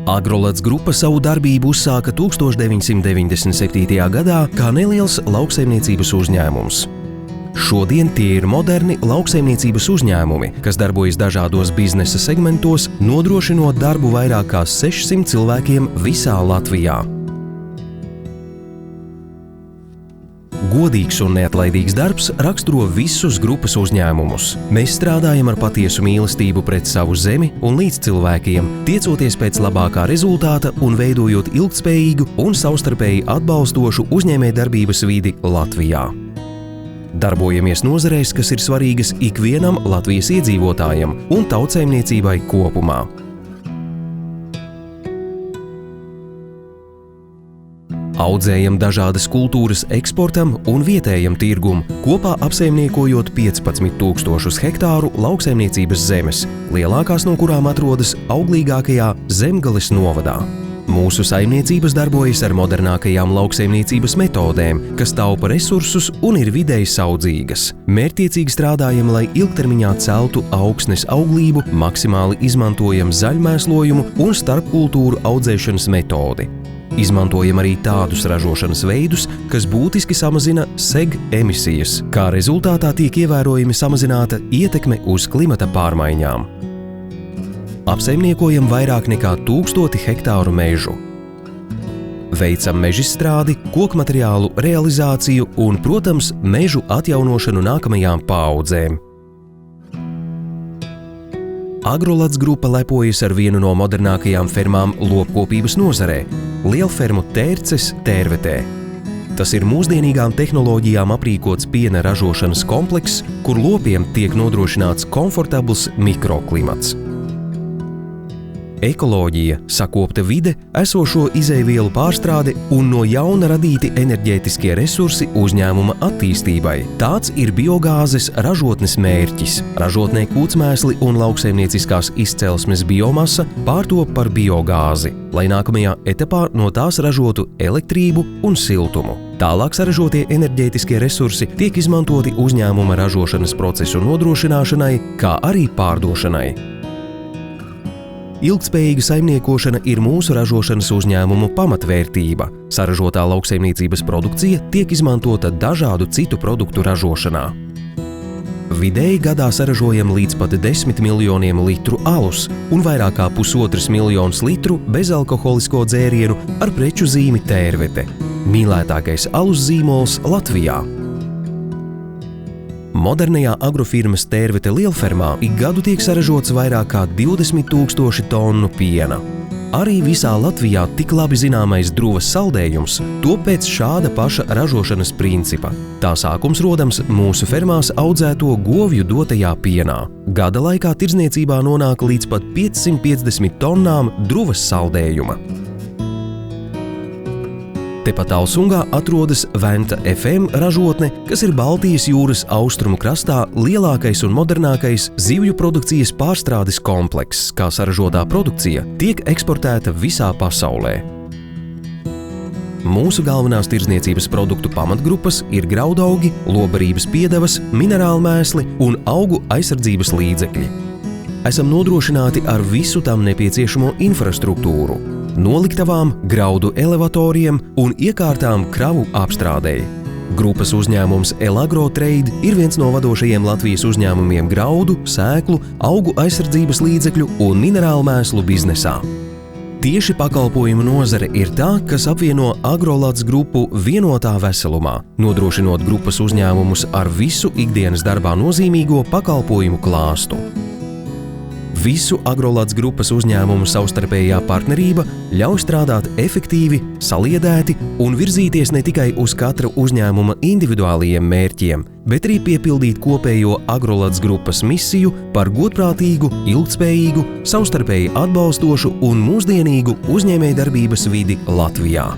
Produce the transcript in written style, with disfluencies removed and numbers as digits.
Agrolats grupa savu darbību uzsāka 1997. gadā kā neliels lauksaimniecības uzņēmums. Šodien tie ir moderni lauksaimniecības uzņēmumi, kas darbojas dažādos biznesa segmentos, nodrošinot darbu vairāk kā 600 cilvēkiem visā Latvijā. Godīgs un neatlaidīgs darbs raksturo visus grupas uzņēmumus. Mēs strādājam ar patiesu mīlestību pret savu zemi un līdz cilvēkiem, tiecoties pēc labākā rezultāta un veidojot ilgtspējīgu un savstarpēji atbalstošu uzņēmējdarbības vidi Latvijā. Darbojamies nozarēs, kas ir svarīgas ikvienam Latvijas iedzīvotājam un tautsaimniecībai kopumā. Audzējam dažādas kultūras eksportam un vietējam tirgum, kopā apsaimniekojot 15 000 hektāru lauksaimniecības zemes, lielākās no kurām atrodas auglīgākajā Zemgales novadā. Mūsu saimniecības darbojas ar modernākajām lauksaimniecības metodēm, kas taupa resursus un ir videi saudzīgas. Mērķtiecīgi strādājam, lai ilgtermiņā celtu augsnes auglību, maksimāli izmantojam zaļmēslojumu un starpkultūru audzēšanas metodi. Izmantojam arī tādus ražošanas veidus, kas būtiski samazina seg emisijas, kā rezultātā tiek ievērojami samazināta ietekme uz klimata pārmaiņām. Apsaimniekojam vairāk nekā 1000 hektāru mežu. Veicam mežizstrādi, kokmateriālu realizāciju un, protams, mežu atjaunošanu nākamajām paaudzēm. Agrolats grupa lepojas ar vienu no modernākajām fermām lopkopības nozarē – lielfermu Tērces Tērvetē. Tas ir mūsdienīgām tehnoloģijām aprīkots piena ražošanas komplekss, kur lopiem tiek nodrošināts komfortabls mikroklimats. Ekoloģija, sakopta vide, esošo izejvielu pārstrāde un no jauna radīti enerģētiskie resursi uzņēmuma attīstībai. Tāds ir biogāzes ražotnes mērķis. Ražotnē kūtsmēsli un lauksaimnieciskās izcelsmes biomasa pārtop par biogāzi, lai nākamajā etapā no tās ražotu elektrību un siltumu. Tālāk saražotie enerģētiskie resursi tiek izmantoti uzņēmuma ražošanas procesu nodrošināšanai, kā arī pārdošanai. Ilgtspējīga saimniekošana ir mūsu ražošanas uzņēmumu pamatvērtība. Saražotā lauksaimniecības produkcija tiek izmantota dažādu citu produktu ražošanā. Vidēji gadā saražojam līdz pat 10 miljoniem litru alus un vairāk kā 1,5 miljonus litru bezalkoholisko dzērienu ar preču zīmi Tērvete. Mīlētākais alus zīmols Latvijā. Modernajā agrofirmas Tērvete lielfermā ik gadu tiek saražots vairāk kā 20 000 tonu piena. Arī visā Latvijā tik labi zināmais druvas saldējums top pēc šāda paša ražošanas principa. Tā sākums rodams mūsu fermās audzēto govju dotajā pienā. Gada laikā tirdzniecībā nonāk līdz pat 550 tonnām druvas saldējuma. Tepat Alsungā atrodas Venta FM ražotne, kas ir Baltijas jūras austrumu krastā lielākais un modernākais zivju produkcijas pārstrādes komplekss, kā saražotā produkcija tiek eksportēta visā pasaulē. Mūsu galvenās tirdzniecības produktu pamatgrupas ir graudaugi, lobarības piedevas, minerālmēsli un augu aizsardzības līdzekļi. Esam nodrošināti ar visu tam nepieciešamo infrastruktūru – noliktavām, graudu elevatoriem un iekārtām kravu apstrādei. Grupas uzņēmums Elagro Trade ir viens no vadošajiem Latvijas uzņēmumiem graudu, sēklu, augu aizsardzības līdzekļu un minerālmēslu biznesā. Tieši pakalpojumu nozare ir tā, kas apvieno Agrolats grupu vienotā veselumā, nodrošinot grupas uzņēmumus ar visu ikdienas darbā nozīmīgo pakalpojumu klāstu. Visu Agrolats grupas uzņēmumu savstarpējā partnerība ļauj strādāt efektīvi, saliedēti un virzīties ne tikai uz katra uzņēmuma individuālajiem mērķiem, bet arī piepildīt kopējo Agrolats grupas misiju par godprātīgu, ilgtspējīgu, savstarpēji atbalstošu un mūsdienīgu uzņēmējdarbības vidi Latvijā.